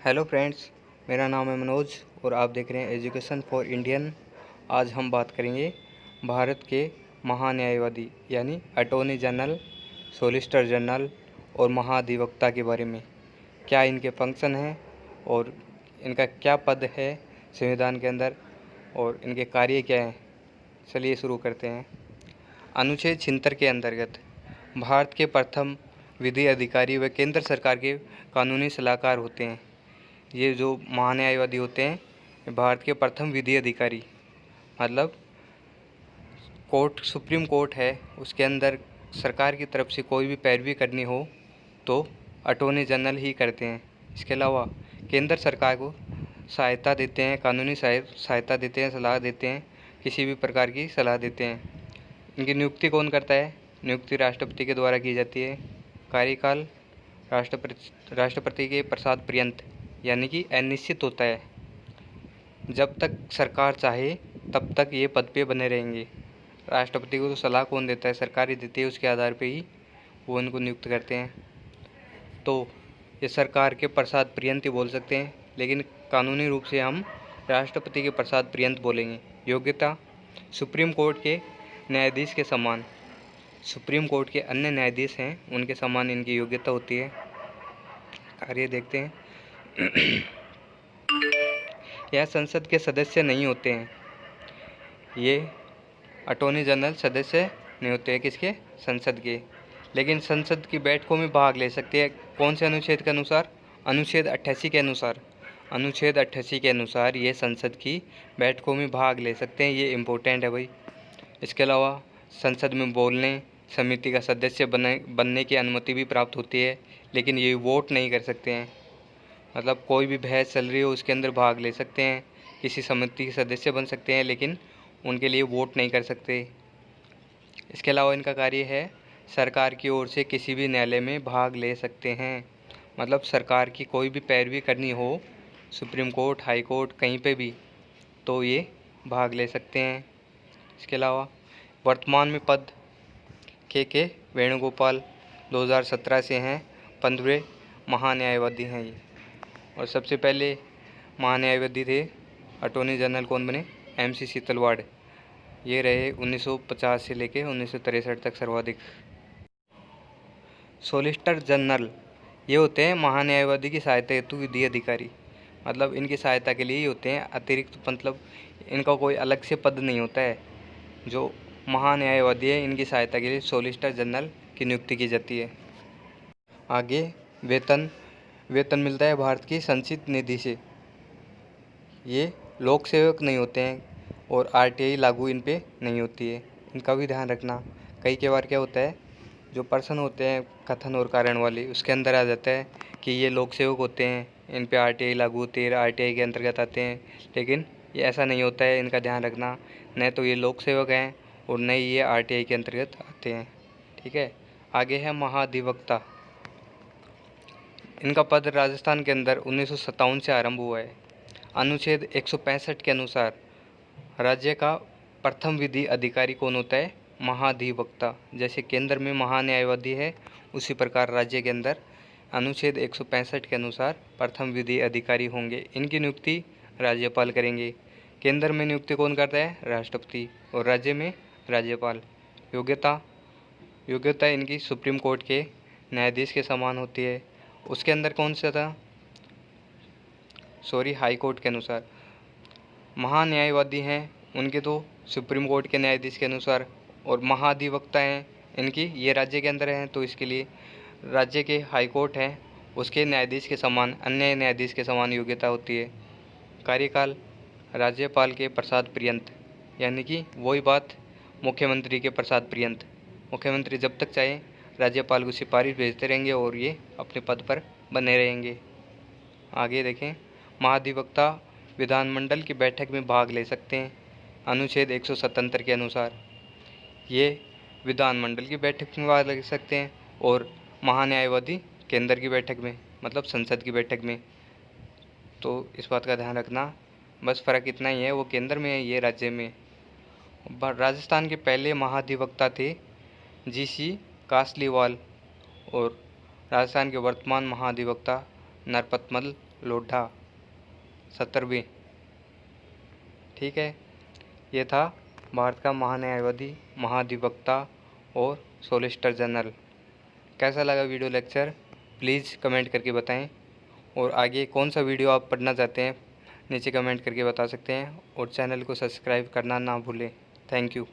Hello friends, मेरा नाम है मनोज और आप देख रहे हैं एजुकेशन फॉर इंडियन। आज हम बात करेंगे भारत के महान्यायवादी यानी अटॉर्नी जनरल, सॉलिसिटर जनरल और महाधिवक्ता के बारे में। क्या इनके फंक्शन हैं और इनका क्या पद है संविधान के अंदर और इनके कार्य क्या हैं। चलिए शुरू करते हैं। अनुच्छेद 76 के अंतर्गत भारत के प्रथम विधि अधिकारी व केंद्र सरकार के कानूनी सलाहकार होते हैं। ये जो महान्यायवादी होते हैं भारत के प्रथम विधि अधिकारी, मतलब कोर्ट, सुप्रीम कोर्ट है, उसके अंदर सरकार की तरफ से कोई भी पैरवी करनी हो तो अटॉर्नी जनरल ही करते हैं। इसके अलावा केंद्र सरकार को सहायता देते हैं, कानूनी सहायता देते हैं, सलाह देते हैं, किसी भी प्रकार की सलाह देते हैं। इनकी नियुक्ति कौन करता है? नियुक्ति राष्ट्रपति के द्वारा की जाती है। कार्यकाल राष्ट्रपति के प्रसाद पर्यंत यानी कि अनिश्चित होता है। जब तक सरकार चाहे तब तक ये पद पे बने रहेंगे। राष्ट्रपति को तो सलाह कौन देता है? सरकार ही देती है, उसके आधार पे ही वो इनको नियुक्त करते हैं। तो ये सरकार के प्रसाद पर्यंत ही बोल सकते हैं, लेकिन कानूनी रूप से हम राष्ट्रपति के प्रसाद पर्यंत बोलेंगे। योग्यता सुप्रीम कोर्ट के न्यायाधीश के समान, सुप्रीम कोर्ट के अन्य न्यायाधीश हैं उनके समान इनकी योग्यता होती है। कार्य देखते हैं। यह संसद के सदस्य नहीं होते हैं। ये अटॉर्नी जनरल सदस्य नहीं होते हैं किसके? संसद के, लेकिन संसद की बैठकों में भाग ले सकते हैं। कौन से अनुच्छेद के अनुसार? अनुच्छेद 88 के अनुसार। अनुच्छेद 88 के अनुसार ये संसद की बैठकों में भाग ले सकते हैं। ये इम्पोर्टेंट है भाई। इसके अलावा संसद में बोलने, समिति का सदस्य बनने की अनुमति भी प्राप्त होती है, लेकिन ये वोट नहीं कर सकते हैं। मतलब कोई भी बहस चल रही हो उसके अंदर भाग ले सकते हैं, किसी समिति के सदस्य बन सकते हैं, लेकिन उनके लिए वोट नहीं कर सकते। इसके अलावा इनका कार्य है सरकार की ओर से किसी भी न्यायालय में भाग ले सकते हैं। मतलब सरकार की कोई भी पैरवी करनी हो, सुप्रीम कोर्ट, हाई कोर्ट, कहीं पे भी, तो ये भाग ले सकते हैं। इसके अलावा वर्तमान में पद के वेणुगोपाल 2017 से हैं, 15वें महान्यायवादी हैं ये। और सबसे पहले महान्यायवादी थे अटॉर्नी जनरल कौन बने? MCC तलवाड़। ये रहे 1950 से लेके 1963 तक सर्वाधिक। सॉलिसिटर जनरल ये होते हैं महान्यायवादी की सहायता हेतु विधि अधिकारी। मतलब इनकी सहायता के लिए ही होते हैं, अतिरिक्त, मतलब इनका कोई अलग से पद नहीं होता है। जो महान्यायवादी है इनकी सहायता के लिए सॉलिसिटर जनरल की नियुक्ति की जाती है। आगे वेतन मिलता है भारत की संचित निधि से। ये लोक सेवक नहीं होते हैं और RTI लागू इन पे नहीं होती है, इनका भी ध्यान रखना। कई बार क्या होता है, जो पर्सन होते हैं कथन और कारण वाले, उसके अंदर आ जाता है कि ये लोक सेवक होते हैं, इन पे RTI लागू होती है, RTI के अंतर्गत आते हैं, लेकिन ये ऐसा नहीं होता है। इनका ध्यान रखना, न तो ये लोक सेवक हैं और न ही ये RTI के अंतर्गत आते हैं। ठीक है। आगे है महाधिवक्ता। इनका पद राजस्थान के अंदर 1957 से आरंभ हुआ है। अनुच्छेद 165 के अनुसार राज्य का प्रथम विधि अधिकारी कौन होता है? महाधिवक्ता। जैसे केंद्र में महान्यायवादी है, उसी प्रकार राज्य के अंदर अनुच्छेद 165 के अनुसार प्रथम विधि अधिकारी होंगे। इनकी नियुक्ति राज्यपाल करेंगे। केंद्र में नियुक्ति कौन करता है? राष्ट्रपति। और राज्य में राज्यपाल। योग्यता इनकी सुप्रीम कोर्ट के न्यायाधीश के समान होती है। उसके अंदर कौन सा था? हाई कोर्ट के अनुसार। महान्यायवादी हैं उनके तो सुप्रीम कोर्ट के न्यायाधीश के अनुसार, और महाधिवक्ता हैं इनकी, ये राज्य के अंदर हैं तो इसके लिए राज्य के हाई कोर्ट हैं उसके न्यायाधीश के समान, अन्य न्यायाधीश के समान योग्यता होती है। कार्यकाल राज्यपाल के प्रसाद पर्यंत, यानी कि वही बात मुख्यमंत्री के प्रसाद पर्यंत। मुख्यमंत्री जब तक चाहे राज्यपाल को सिफारिश भेजते रहेंगे और ये अपने पद पर बने रहेंगे। आगे देखें, महाधिवक्ता विधानमंडल की बैठक में भाग ले सकते हैं। अनुच्छेद 177 के अनुसार ये विधानमंडल की बैठक में भाग ले सकते हैं और महान्यायवादी केंद्र की बैठक में, मतलब संसद की बैठक में। तो इस बात का ध्यान रखना, बस फ़र्क इतना ही है, वो केंद्र में है, ये राज्य में। राजस्थान के पहले महाधिवक्ता थे GC कासलीवाल और राजस्थान के वर्तमान महाधिवक्ता नरपतमल लोढ़ा 70वीं। ठीक है, ये था भारत का महान्यायवादी, महाधिवक्ता और सॉलिसिटर जनरल। कैसा लगा वीडियो लेक्चर प्लीज़ कमेंट करके बताएं, और आगे कौन सा वीडियो आप पढ़ना चाहते हैं नीचे कमेंट करके बता सकते हैं, और चैनल को सब्सक्राइब करना ना भूलें। Thank you.